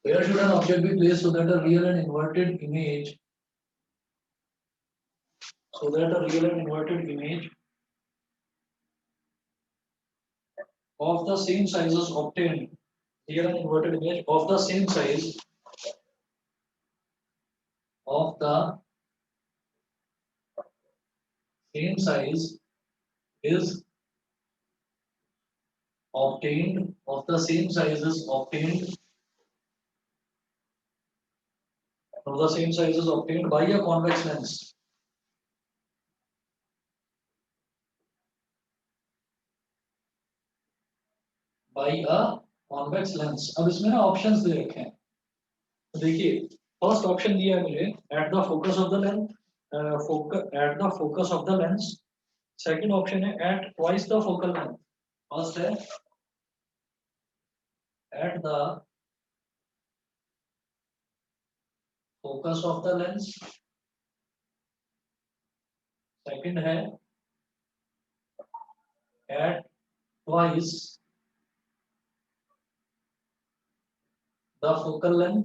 Where should an object be placed so that a real and inverted image of the same size is obtained? Real and inverted image of the same size of the same size is obtained of the same size is obtained of the same size is obtained by a convex lens. By a convex lens. अब इसमें ना options दे रखे हैं, तो देखिए first option दिया है मुझे at the focus of the lens, at the focus of the lens. Second option है at twice the focal length. First है at the focus of the lens, second है at twice the focal length,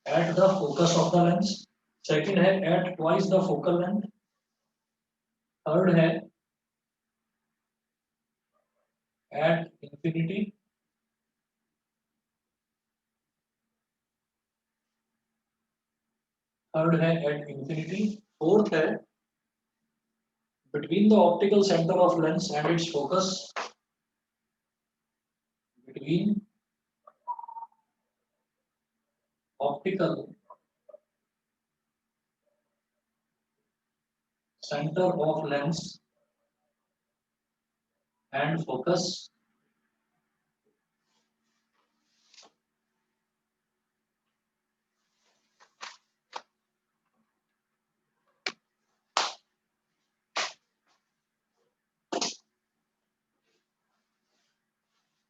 at the focus of the lens, second है at twice the focal length, third है at infinity, third है at infinity, fourth है between the optical center of lens and its focus, between optical center of lens and focus,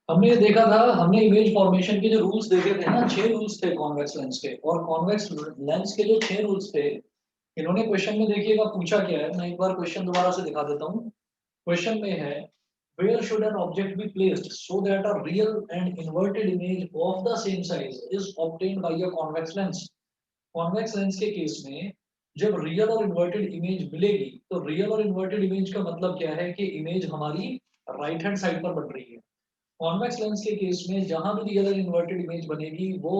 हमने ये देखा था, हमने image formation के जो रूल्स देखे थे ना, 6 रूल्स थे कॉन्वेक्स लेंस के, और कॉन्वेक्स लेंस के जो 6 रूल्स थे, इन्होंने क्वेश्चन में देखिएगा पूछा क्या है. मैं एक बार क्वेश्चन दोबारा से दिखा देता हूँ. क्वेश्चन में है where should an object be placed so that a real and inverted image of the same size is obtained by a convex lens. Convex lens के केस में जब रियल और इन्वर्टेड इमेज मिलेगी, तो रियल और inverted image का मतलब क्या है कि इमेज हमारी राइट हैंड साइड पर बन रही है. कॉन्वेक्स लेंस के केस में जहां भी रियल और इन्वर्टेड इमेज बनेगी वो,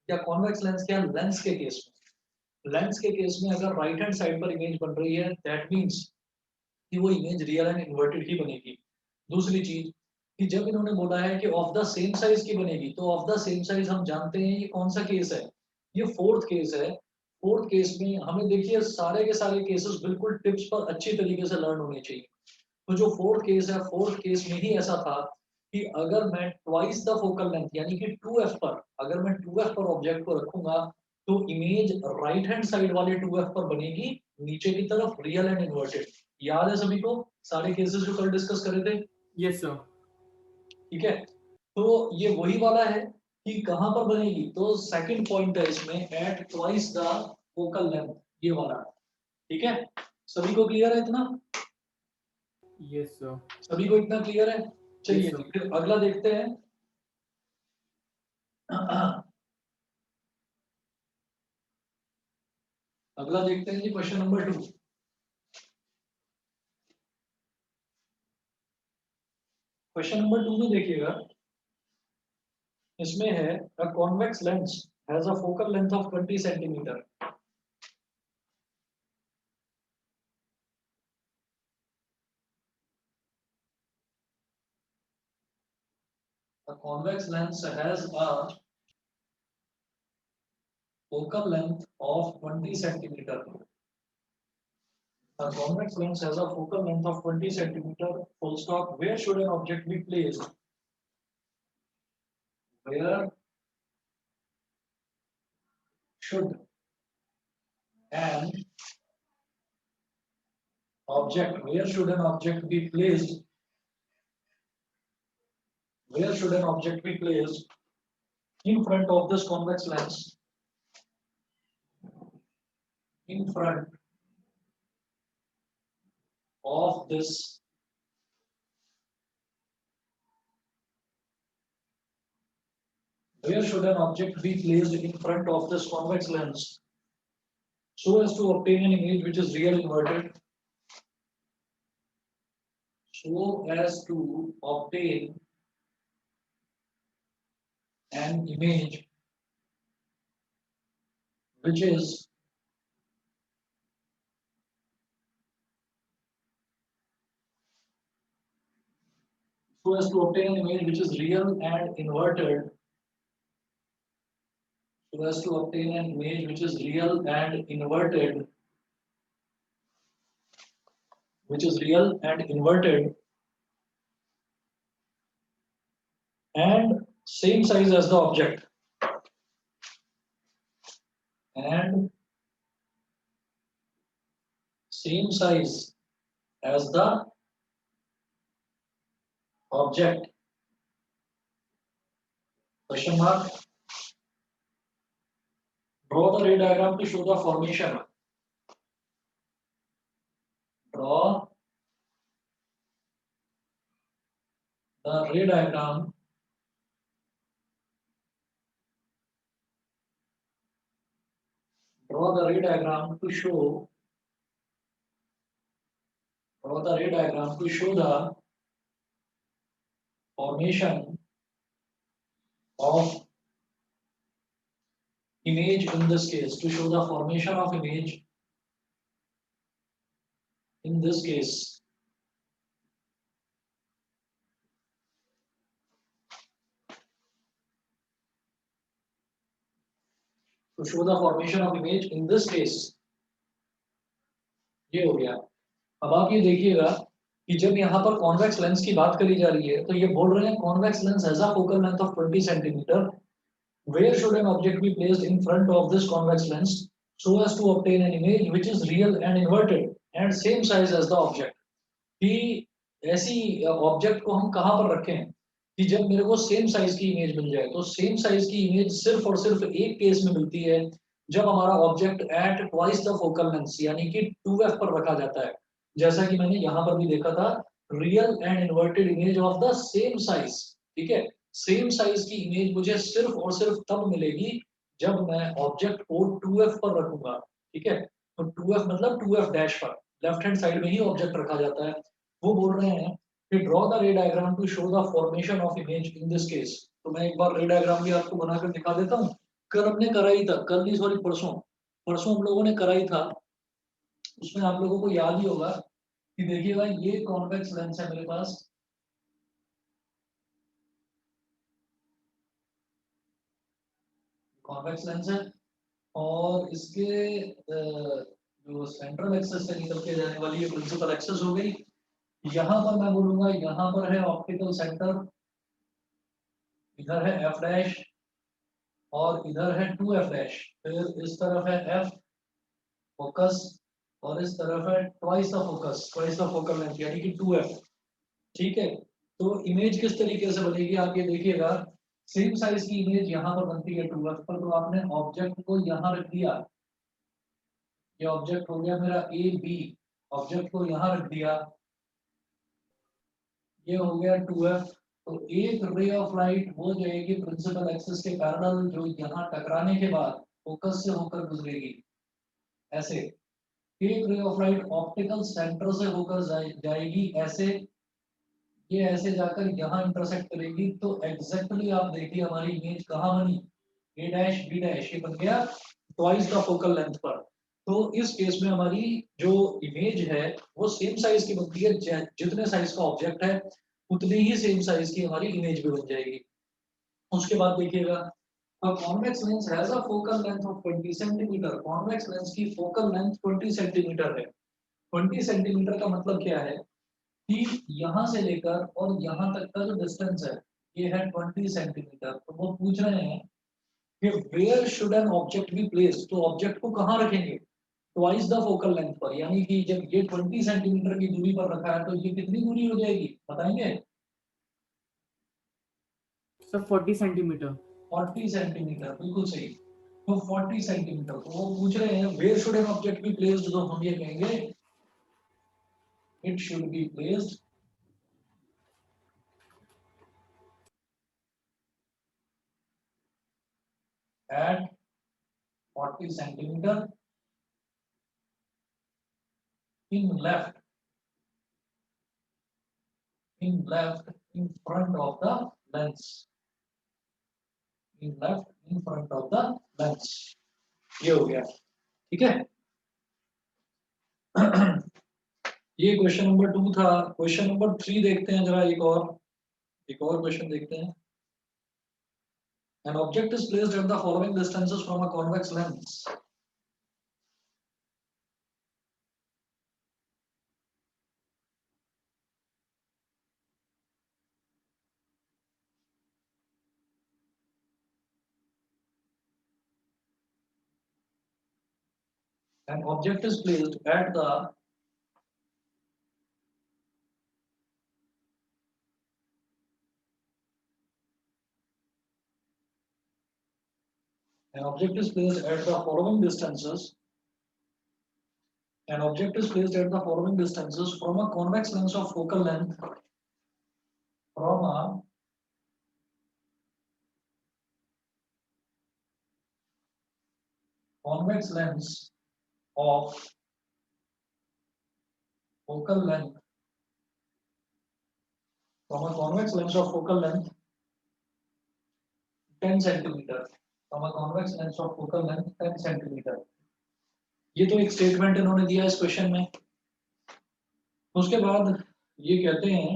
या कॉन्वेक्स लेंस क्या, लेंस के केस में, लेंस के केस में अगर राइट हैंड साइड पर इमेज बन रही है, दैट मीन्स कि वो इमेज रियल एंड इन्वर्टेड ही बनेगी. दूसरी चीज कि जब इन्होंने बोला है कि ऑफ द सेम साइज की बनेगी, तो ऑफ द सेम साइज हम जानते हैं ये कौन सा केस है, ये फोर्थ केस है. फोर्थ केस में हमें देखिए सारे के सारे केसेस बिल्कुल टिप्स पर अच्छी तरीके से लर्न होने चाहिए. तो जो फोर्थ केस है, फोर्थ केस में ही ऐसा था कि अगर मैं ट्वाइस द फोकल लेंथ यानी कि 2f पर, अगर मैं 2f पर ऑब्जेक्ट को रखूंगा, तो इमेज राइट हैंड साइड वाले 2f पर बनेगी, नीचे की तरफ रियल एंड इन्वर्टेड. याद है सभी को सारे केसेस जो कल डिस्कस करे थे? Yes sir. ठीक है, तो ये वही वाला है कि कहां पर बनेगी. तो सेकंड पॉइंट है इसमें at twice the focal length, ये वाला. ठीक है, सभी को क्लियर है इतना? Yes sir. सभी को इतना क्लियर है? चलिए sir. फिर अगला देखते हैं. अगला देखते हैं जी, क्वेश्चन नंबर 2. क्वेश्चन नंबर 2 में देखिएगा, इसमें है अ convex lens has a focal length of 20 centimetre. A convex lens has a focal length of 20 centimeter. A convex lens has a focal length of 20 centimeter. Full stop. Where should an object be placed? Where should an object? Where should an object be placed? Where should an object be placed in front of this convex lens? In front of this where should an object be placed in front of this convex lens so as to obtain an image which is real inverted, so as to obtain an image which is so as to obtain an image which is real and inverted, so as to obtain an image which is real and inverted, which is real and inverted and same size as the object, and same size as the object. Question mark. Draw the ray diagram to show the formation. Draw the ray diagram draw the ray diagram to show the formation of image in this case, to show the formation of image in this case. To show the formation of image in this case. ये हो गया. अब आप ये देखिएगा कि जब यहाँ पर कॉन्वेक्स लेंस की बात करी जा रही है तो ये बोल रहे हैं convex lens has a focal length of 20 centimetre. Where should an object be placed in front of this convex lens so as to obtain an image which is real and inverted and same size as the object? कि ऐसी object को हम कहाँ पर रखें कि जब मेरे को सेम साइज की इमेज मिल जाए. तो सेम साइज की इमेज सिर्फ और सिर्फ एक केस में मिलती है जब हमारा object at twice the focal length यानी कि 2f पर रखा जाता है. जैसा कि मैंने यहाँ पर भी देखा था, real and inverted image of the same size. ठीक है, सेम साइज की इमेज मुझे सिर्फ और सिर्फ तब मिलेगी जब मैं ऑब्जेक्ट को 2f पर रखूंगा. ठीक है, तो 2f मतलब 2f डैश पर लेफ्ट हैंड साइड में ही ऑब्जेक्ट रखा जाता है. वो बोल रहे हैं कि draw the ray diagram to show the formation of image in this case. तो मैं एक बार रे डायग्राम भी आपको बनाकर दिखा देता हूँ. कल हमने करा ही था, कल नहीं सॉरी परसों परसों हम लोगों ने करा ही था. उसमें आप लोगों को याद ही होगा कि देखिएगा ये कॉन्वेक्स लेंस है मेरे पास. कॉन्वेक्स लेंस है और इसके जो सेंट्रल एक्सेस से निकल के जाने वाली है प्रिंसिपल एक्सेस हो गई. यहाँ पर मैं बोलूंगा यहाँ पर है ऑप्टिकल सेंटर, इधर है एफ डैश और इधर है 2f डैश. फिर इस तरफ है f फोकस और इस तरफ है twice the focus, twice the focal length यानी कि 2f. ठीक है, तो इमेज किस तरीके से बनेगी आप ये देखिएगा. सेम साइज की इमेज यहाँ पर बनती है 2f पर. तो आपने ऑब्जेक्ट को यहाँ रख दिया, ये ऑब्जेक्ट हो गया मेरा ए बी. ऑब्जेक्ट को यहाँ रख दिया, ये हो गया 2f. तो एक रे ऑफ लाइट वो जाएगी प्रिंसिपल एक्सिस के पैरेलल जो यहाँ टकराने के बाद फोकस से होकर गुजरेगी ऐसे. एक ray of light optical centre से होकर जाएगी ऐसे, ये ऐसे जाकर यहाँ इंटरसेक्ट करेगी. तो एग्जैक्टली आप देखिए हमारी इमेज कहाँ बनी, ए डैश बी डैश, ये बन गया ट्वाइस द फोकल लेंथ पर. तो इस केस में हमारी जो इमेज है वो सेम साइज की बनती है. जितने साइज का ऑब्जेक्ट है उतनी ही सेम साइज की हमारी इमेज भी बन जाएगी. उसके बाद देखिएगा, a convex lens has a focal length of 20 centimetre. Convex lens की फोकल लेंथ 20 सेंटीमीटर है. 20 सेंटीमीटर का मतलब क्या है कि यहाँ से लेकर और यहाँ तक का जो डिस्टेंस है ये है 20 सेंटीमीटर. तो वो पूछ रहे हैं कि where should an object be placed. तो ऑब्जेक्ट को कहाँ रखेंगे, ट्वाइस द फोकल लेंथ पर. यानी कि जब ये 20 सेंटीमीटर की दूरी पर रखा है तो ये कितनी दूरी हो जाएगी बताएंगे. Sir 40 centimetre. 40 सेंटीमीटर बिल्कुल सही. तो 40 सेंटीमीटर. तो वो पूछ रहे हैं where should an object be placed. तो हम ये कहेंगे it should be placed at 40 centimeter in left in front of the lens, in left in front of the lens। ये हो गया, ठीक है। ये क्वेश्चन नंबर 2 था। क्वेश्चन नंबर 3 देखते हैं जरा, एक और क्वेश्चन देखते हैं। An object is placed at the following distances from a convex lens. An object is placed at the an object is placed at the following distances. An object is placed at the following distances from a convex lens of focal length, from a convex lens of focal length, from a convex lens of focal length 10 centimeter, from a convex lens of focal length 10 centimeter। ये तो एक statement इन्होंने दिया इस question में। उसके बाद ये कहते हैं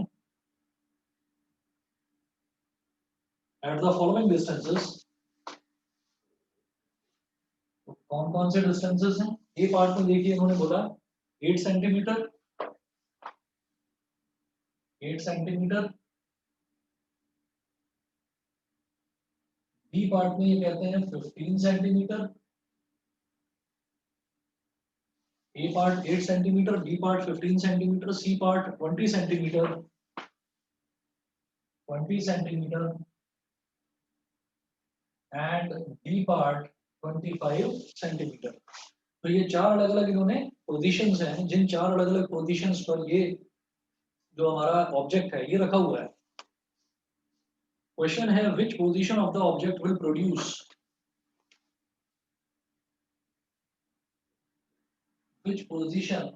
एट द फॉलोइंग डिस्टेंसेस, कौन कौन से डिस्टेंसेस हैं ये पार्ट में देखिए। इन्होंने बोला 8 सेंटीमीटर, 8 सेंटीमीटर। बी पार्ट में ये कहते हैं 15 centimetre. A part 8 centimetre, B part 15 centimetre, C part 20 centimetre, 20 centimetre and D part 25 centimetre. तो ये चार अलग अलग इन्होंने पोजीशंस हैं, जिन चार अलग अलग पोजीशंस पर ये जो हमारा ऑब्जेक्ट है ये रखा हुआ है। क्वेश्चन है which position of the object will produce, which position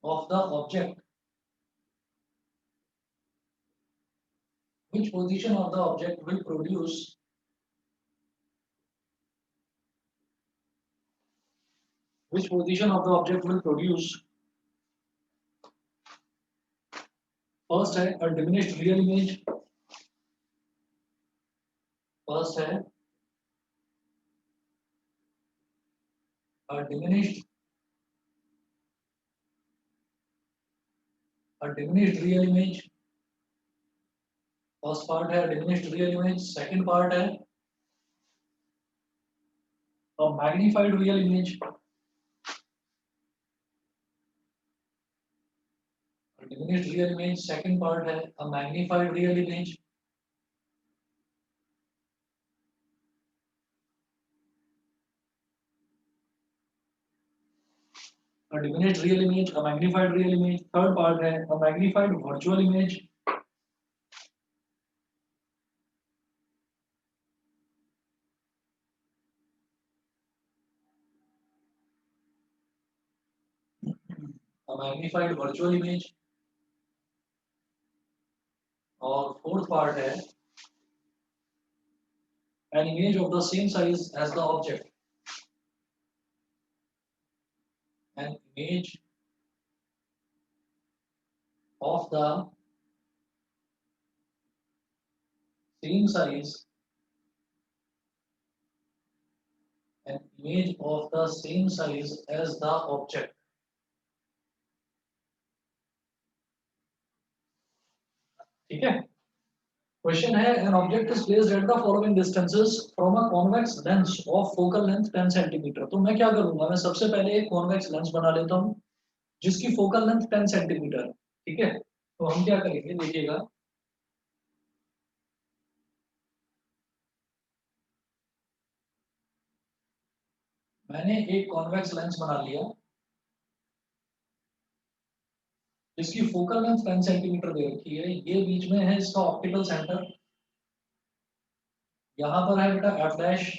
of the object, which position of the object will produce which position of the object will produce first है a diminished real image, first है a diminished real image, first part है diminished real image। second part है a magnified real image, a diminished real image second part है a magnified real image। a diminished real image, a magnified real image, third part है a magnified virtual image। a magnified virtual image और fourth part है an image of the same size as the object, an image of the same size, an image of the same size as the object। ठीक है। Question है an object is placed at the following distances from a convex lens of focal length 10 centimeter। तो मैं क्या करूंगा, मैं सबसे पहले एक convex lens बना लेता हूं जिसकी focal length 10 सेंटीमीटर। ठीक है, तो हम क्या करेंगे देखिएगा, मैंने एक कॉन्वेक्स लेंस बना लिया जिसकी फोकल लेंथ 10 सेंटीमीटर दे रखी है। ये बीच में है इसका ऑप्टिकल सेंटर, यहाँ पर है बेटा एफ डैश,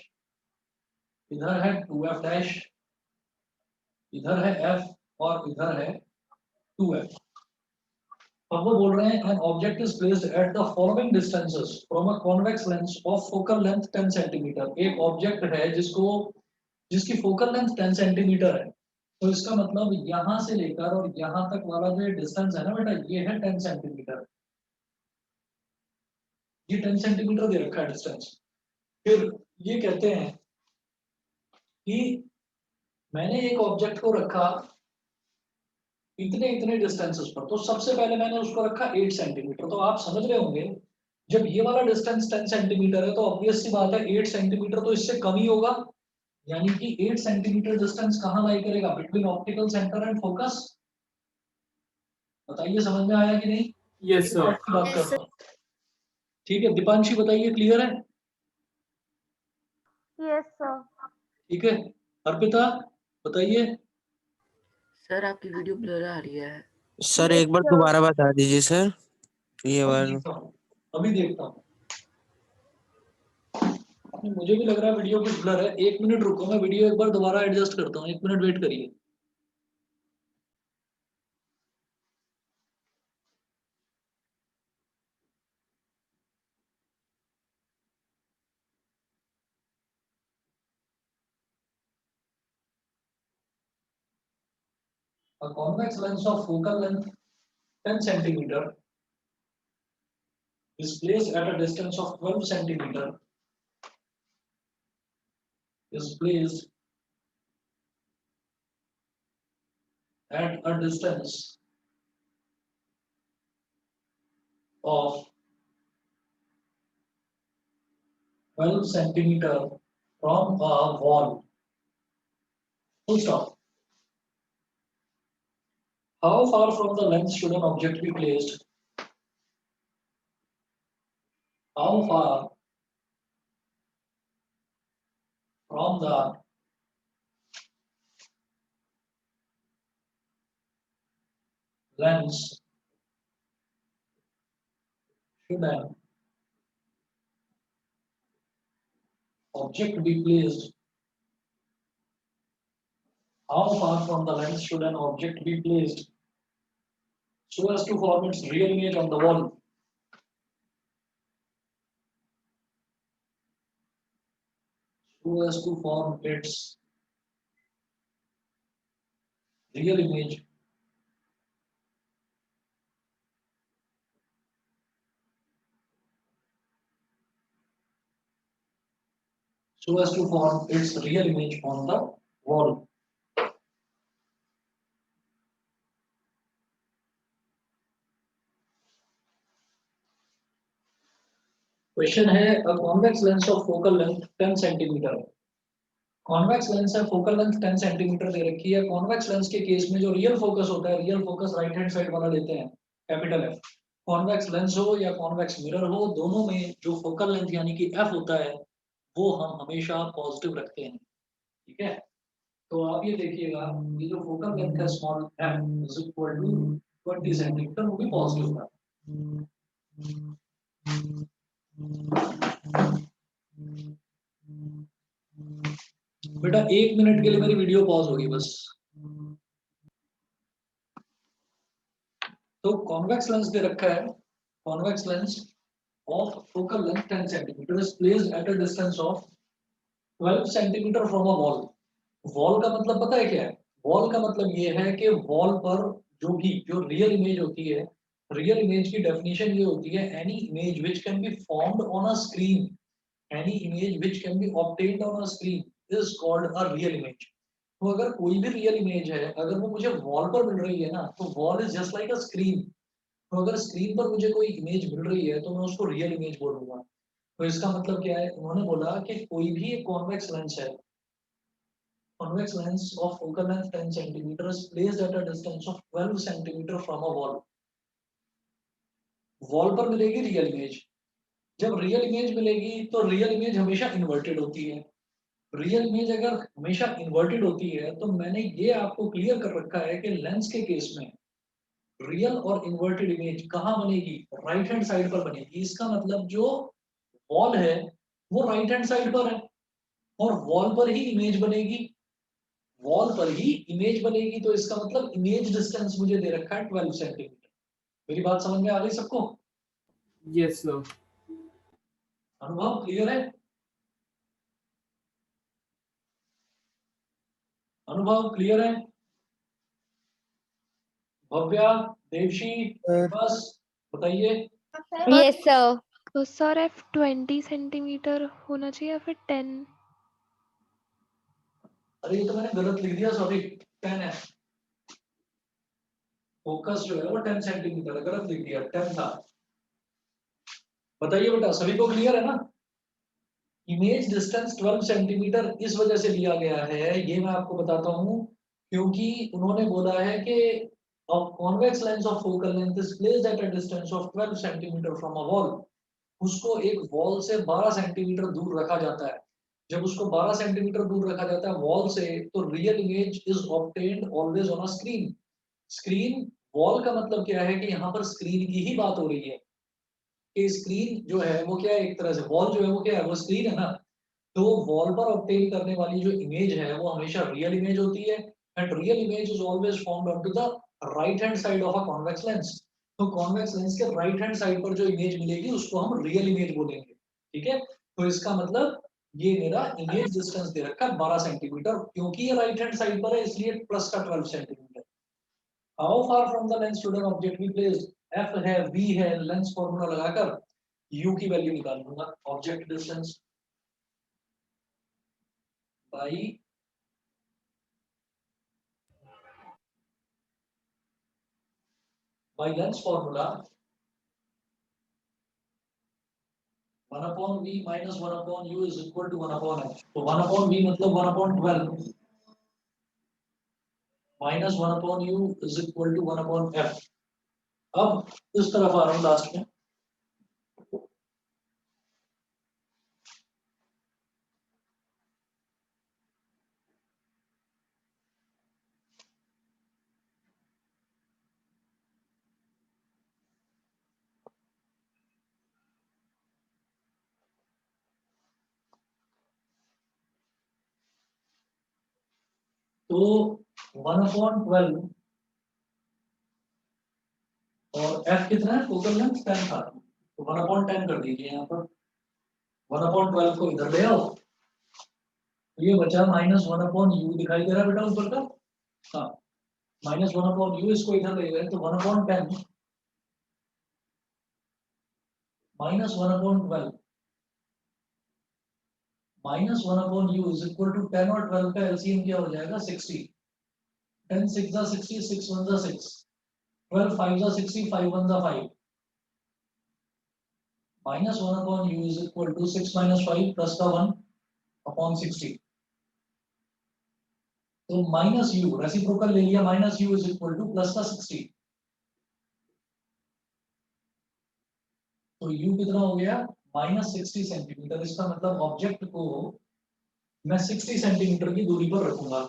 इधर है 2f डैश, इधर है f और इधर है 2f। अब वो बोल रहे हैं an object is placed at the following distances from a convex lens of focal length 10 centimetre. एक ऑब्जेक्ट है जिसकी फोकल लेंथ 10 सेंटीमीटर है, तो इसका मतलब यहाँ से लेकर और यहाँ तक वाला जो डिस्टेंस है ना बेटा, ये है 10 सेंटीमीटर। ये 10 सेंटीमीटर दे रखा है डिस्टेंस। फिर ये कहते हैं कि मैंने एक ऑब्जेक्ट को रखा इतने इतने डिस्टेंसेस पर, तो सबसे पहले मैंने उसको रखा 8 सेंटीमीटर। तो आप समझ रहे होंगे जब ये वाला डिस्टेंस 10 सेंटीमीटर है तो ऑब्वियस सी बात है 8 सेंटीमीटर तो इससे कम ही होगा, यानी कि 8 सेंटीमीटर डिस्टेंस कहाँ लाई करेगा, between optical centre and focus. बताइए समझ में आया कि नहीं? Yes sir. बात करता हूँ, ठीक है दीपांशी बताइए, क्लियर है? Yes sir. ठीक है अर्पिता बताइए। सर आपकी वीडियो ब्लर आ रही है। सर एक बार दोबारा बता दीजिए सर, ये बार। अभी देखता हूँ, मुझे भी लग रहा है वीडियो कुछ ब्लर है। 1 मिनट रुको, मैं वीडियो एक बार दोबारा एडजस्ट करता हूँ, 1 मिनट वेट करिए। A convex lens of focal length 10 centimeter is placed at a distance of 12 centimeter is placed at a distance of 12 centimeter from a wall. Full stop. How far from the lens should an object be placed? How far from the lens should an object be placed? How far from the lens should an object be placed so as to form its real image on the wall? So as to form its real image so as to form its real image on the wall. Question है a convex lens of focal length 10 centimetre. Convex lens है, focal length 10 centimetre दे रखी है। Convex lens के case में जो real focus होता है, real focus right hand side वाला लेते हैं, कैपिटल एफ। कॉन्वेक्स लेंस हो या कॉन्वेक्स मिरर हो, दोनों में जो फोकल लेंथ यानी कि एफ होता है वो हम हमेशा पॉजिटिव रखते हैं, ठीक है? तो आप ये देखिएगा, ये जो फोकल लेंथ है small F is equal to 20 centimetre, वो भी पॉजिटिव होगा। बेटा 1 मिनट के लिए मेरी वीडियो पॉज होगी बस। तो कॉन्वेक्स लेंस दे रखा है, convex lens of focal length 10 centimetre is placed at a distance of 12 centimetre from a wall. Wall का मतलब पता है क्या है? वॉल का मतलब ये है कि वॉल पर जो रियल इमेज होती है, रियल इमेज की डेफिनेशन ये होती है any image which can be formed on a screen, any image which can be obtained on a screen is called a real image. तो अगर कोई भी रियल इमेज है, अगर वो मुझे वॉल पर मिल रही है ना, तो wall is just like a screen. तो अगर स्क्रीन पर मुझे कोई इमेज मिल रही है तो मैं उसको रियल इमेज बोलूंगा। तो इसका मतलब क्या है? उन्होंने बोला कि कोई भी एक कॉन्वेक्स लेंस है, convex lens of focal length 10 centimeter is placed at a distance of 12 centimeter from a wall. Wall पर मिलेगी रियल इमेज। जब रियल इमेज मिलेगी तो रियल इमेज हमेशा इन्वर्टेड होती है। रियल इमेज अगर हमेशा इन्वर्टेड होती है तो मैंने ये आपको क्लियर कर रखा है कि लेंस के केस में रियल और इन्वर्टेड इमेज कहाँ बनेगी? राइट हैंड साइड पर बनेगी। इसका मतलब जो वॉल है वो राइट हैंड साइड पर है और वॉल पर ही इमेज बनेगी, वॉल पर ही इमेज बनेगी, तो इसका मतलब इमेज डिस्टेंस मुझे दे रखा है 12 सेंटीमीटर। मेरी बात समझ में आ गई सबको? Yes, sir. अनुभव क्लियर है? अनुभव क्लियर है? भव्या, देवशी, बस बताइए। Yes sir. तो सर एफ 20 सेंटीमीटर होना चाहिए या फिर 10? अरे ये तो मैंने गलत लिख दिया, सॉरी, 10 है। फोकस जो है वो 10 सेंटीमीटर गलत लिख दिया, 10 था। बताइए बेटा, सभी को क्लियर है ना? इमेज डिस्टेंस 12 सेंटीमीटर इस वजह से लिया गया है, ये मैं आपको बताता हूँ, क्योंकि उन्होंने बोला है कि a convex lens of focal length is placed at a distance of 12 centimetre from a wall। उसको एक वॉल से 12 सेंटीमीटर दूर रखा जाता है। जब उसको 12 सेंटीमीटर दूर रखा जाता है वॉल से, तो real image is obtained always on a screen. Screen, wall का मतलब क्या है कि यहाँ पर स्क्रीन की ही बात हो रही है कि स्क्रीन जो है वो क्या है, एक तरह से वॉल जो है वो क्या है, वो स्क्रीन है ना। तो वॉल पर ऑब्टेन करने वाली जो इमेज है वो हमेशा रियल इमेज होती है, and real image is always formed on to the right hand side of a convex lens. तो कॉन्वेक्स लेंस के राइट हैंड साइड पर जो इमेज मिलेगी उसको हम रियल इमेज बोलेंगे, ठीक है। तो इसका मतलब ये मेरा इमेज डिस्टेंस दे रखा है 12 सेंटीमीटर, क्योंकि ये राइट हैंड साइड पर है इसलिए प्लस का 12 centimetre. How far from the lens should an object be placed, F है, बी है, लेंस फॉर्मूला लगाकर यू की वैल्यू निकाल लूंगा, object distance by lens formula 1 upon v minus 1 upon u is equal to 1 upon h। तो 1 upon v मतलब 1 upon 12 minus 1 upon u is equal to 1 upon f। अब इस तरफ आ रहा हूँ लास्ट में, तो 1 upon 12 और f कितना है, फोकल लेंथ 10 था, तो 1 upon 10 कर दीजिए यहाँ पर। 1 upon 12 को इधर ले आओ, तो ये बचा माइनस 1 upon u, दिखाई दे रहा है बेटा ऊपर का? हाँ, माइनस 1 upon u, इसको इधर ले गए तो 1 upon 10 minus 1 upon 12 minus 1 upon u is equal to 10 और 12 का एलसीएम क्या हो जाएगा, 60। 10 6 जा 60, 6 1 जा 6, 12 5 जा 60, 5 1 जा 5, minus 1 upon u is equal to 6 minus 5 plus का 1 upon 60। तो माइनस u रेसिप्रोकल ले लिया, minus u is equal two plus का 60, तो u कितना हो गया, माइनस 60 सेंटीमीटर। इसका मतलब ऑब्जेक्ट को मैं 60 सेंटीमीटर की दूरी पर रखूंगा।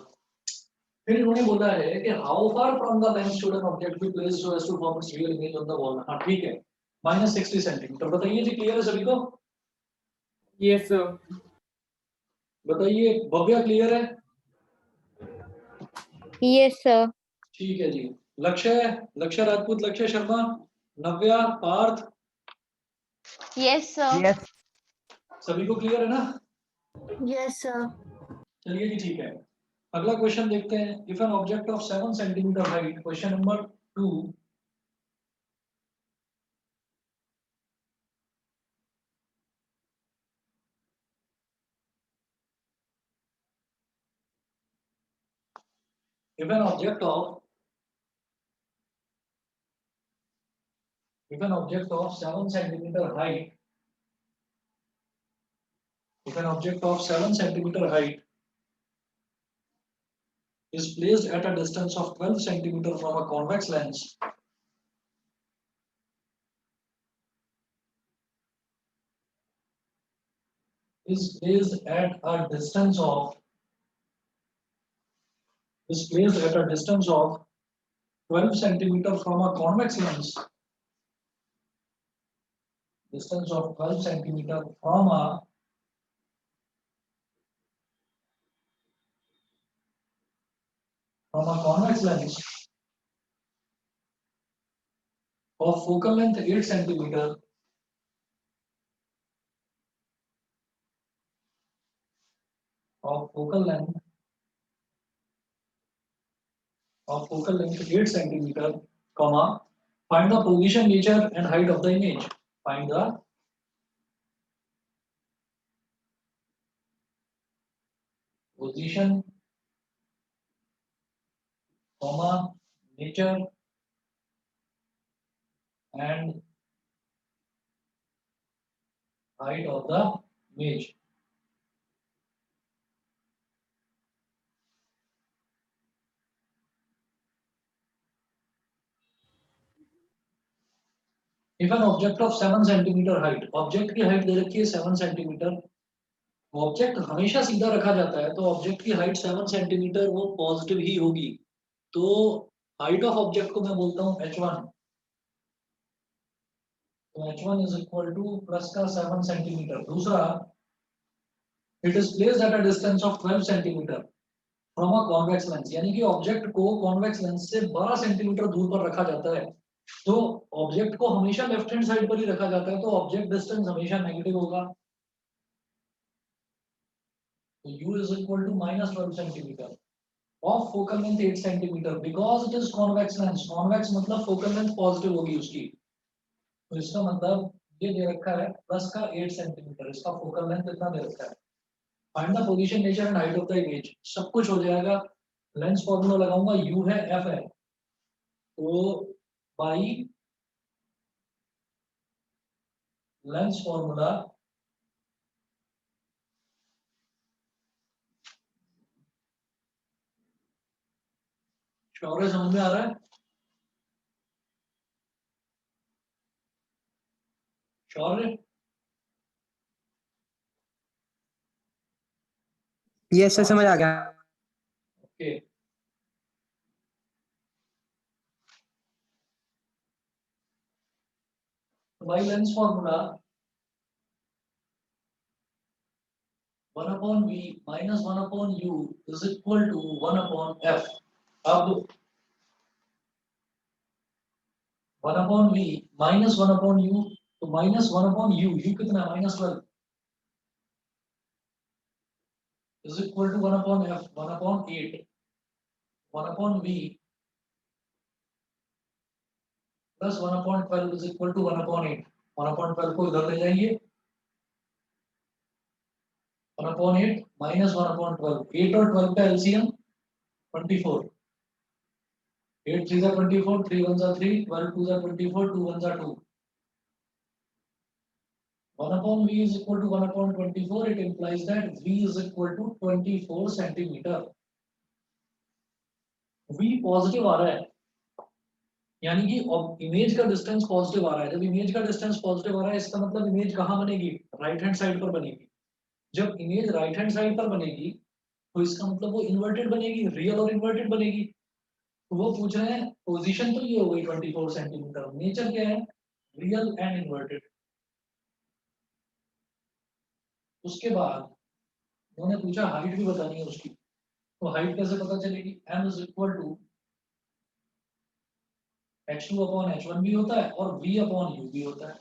फिर इन्होंने बोला है कि how far from the lens should an object be placed so as to form its real image on the wall. हाँ ठीक है, माइनस 60 सेंटीमीटर। बताइए जी, क्लियर है सभी को? Yes, sir. बताइए, भव्या क्लियर है? Yes sir. ठीक है जी। लक्ष्य, लक्ष्य राजपूत, लक्ष्य शर्मा, नव्या, पार्थ, यस सर। सभी को क्लियर है ना? Yes sir. चलिए जी, ठीक है। अगला क्वेश्चन देखते हैं। If an object of 7 centimetre height, question number 2, if an object of 7 centimeter height, if an object of 7 centimeter height is placed at a distance of 12 centimeter from a convex lens, is placed at a distance of 12 centimeter from a convex lens, distance of 12 centimeter from a from a convex lens of focal length 8 centimeter of focal length 8 centimeter, comma, find the position, nature and height of the image. Find the position, comma, nature and height of the image. If an object of 7 centimeter height, object की height दे रखी है 7 centimetre, object हमेशा सीधा रखा जाता है तो object की हाइट 7 सेंटीमीटर वो पॉजिटिव ही होगी, तो हाइट ऑफ ऑब्जेक्ट को मैं बोलता हूँ h1, तो h1 is equal two plus का 7 सेंटीमीटर। दूसरा, it is placed at a distance of 12 centimetre from a convex lens, यानी कि ऑब्जेक्ट को कॉन्वेक्स लेंस से 12 सेंटीमीटर दूर पर रखा जाता है, तो ऑब्जेक्ट को हमेशा लेफ्ट हैंड साइड पर ही रखा जाता है, तो ऑब्जेक्ट डिस्टेंस हमेशा नेगेटिव होगा, तो u is equal to minus 12 centimeter of focal length 8 centimeter because it is convex lens, convex मतलब focal length पॉजिटिव होगी उसकी, तो इसका मतलब ये दे रखा है प्लस का 8 सेंटीमीटर, इसका फोकल लेंथ कितना दे रखा है। Find the position, nature and height of the image, सब कुछ हो जाएगा। लेंस फॉर्मूला लगाऊंगा, u है f है, तो बाई लेंस फॉर्मूला श्योर है, समझ में आ रहा है? श्योर है? यस सर, समझ आ गया। Okay, by lens formula 1 upon v minus 1 upon u is equal to 1 upon f। अब 1 upon v minus 1 upon u, तो minus 1 upon u, u कितना है minus 12 is equal to 1 upon f, 1 upon 8, 1 upon v plus 1 upon 12 is equal to 1 upon 8, 1 upon 12 को इधर ले जाइए, 1 upon 8 minus 1 upon 12, 8 और 12 का LCM 24, 8 3 जा 24, 3 1 जा 3, 12 2 जा 24, 2 1 जा 2, 1 upon v is equal to 1 upon 24, it implies that v is equal to 24 centimeter। v positive आ रहा है, यानी कि इमेज का डिस्टेंस पॉजिटिव आ रहा है। जब इमेज का डिस्टेंस पॉजिटिव आ रहा है, इसका मतलब इमेज कहाँ बनेगी? राइट हैंड साइड पर बनेगी। जब इमेज राइट हैंड साइड पर बनेगी तो इसका मतलब वो इन्वर्टेड बनेगी, रियल और इन्वर्टेड बनेगी। तो वो पूछ रहे हैं पोजीशन तो ये हो गई 24 सेंटीमीटर, नेचर क्या है? Real and inverted. उसके बाद उन्होंने पूछा हाइट भी बतानी है उसकी, तो हाइट कैसे पता चलेगी? m is equal to h2 upon h1 भी होता है और v अपॉन u भी होता है।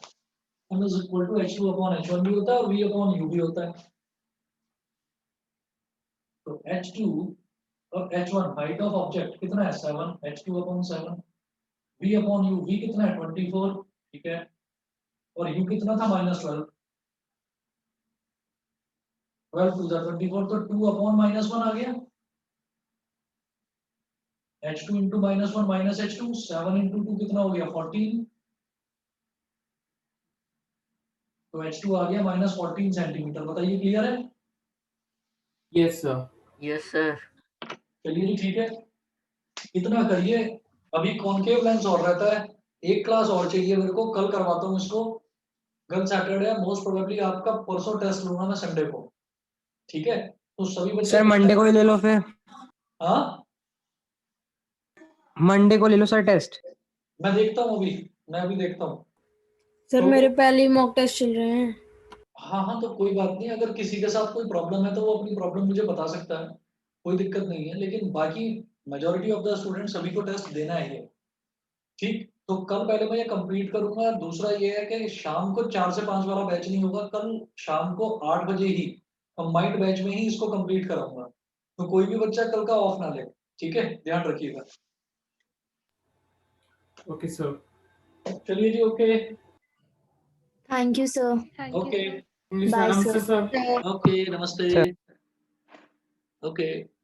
m is equal to h2 upon h1 भी होता है और v अपॉन u भी होता है। तो h2 और h1 हाइट ऑफ ऑब्जेक्ट कितना है? 7, h2 upon 7, v upon u, v कितना है? 24, ठीक है, और u कितना था? -12, 12 2 जा 24, तो 2 अपॉन -1 आ गया, h2 into -1 minus h2, 7 into 2 कितना हो गया? 14, तो h2 आ गया -14 सेंटीमीटर। बताइए क्लियर है? Yes, sir. Yes sir. चलिए जी, ठीक है, इतना करिए। अभी कॉनकेव लेंस और रहता है, एक क्लास और चाहिए मेरे को, कल करवाता हूँ इसको, कल सैटरडे, मोस्ट प्रोबेबली आपका परसों टेस्ट लूंगा मैं संडे को, ठीक है? तो सभी बच्चे सर मंडे को ही ले लो फिर, हाँ, मंडे को ले लो सर टेस्ट। मैं देखता हूँ अभी, मैं अभी देखता हूँ। सर तो मेरे पहले ही मॉक टेस्ट चल रहे हैं। हाँ हाँ, तो कोई बात नहीं, अगर किसी के साथ कोई प्रॉब्लम है तो वो अपनी प्रॉब्लम मुझे बता सकता है, कोई दिक्कत नहीं है, लेकिन बाकी मेजोरिटी ऑफ द स्टूडेंट सभी को टेस्ट देना है ये, ठीक। तो कल पहले मैं ये कंप्लीट करूंगा। दूसरा ये है कि शाम को 4 से 5 वाला बैच नहीं होगा, कल शाम को 8 बजे ही कंबाइंड बैच में ही इसको कंप्लीट कराऊंगा। तो कोई भी बच्चा कल का ऑफ ना ले, ठीक है, ध्यान रखिएगा। Okay, sir. चलिए जी, okay thank you sir. Thank you, okay sir. English Bye, madam, sir. sir. Okay, नमस्ते। ओके।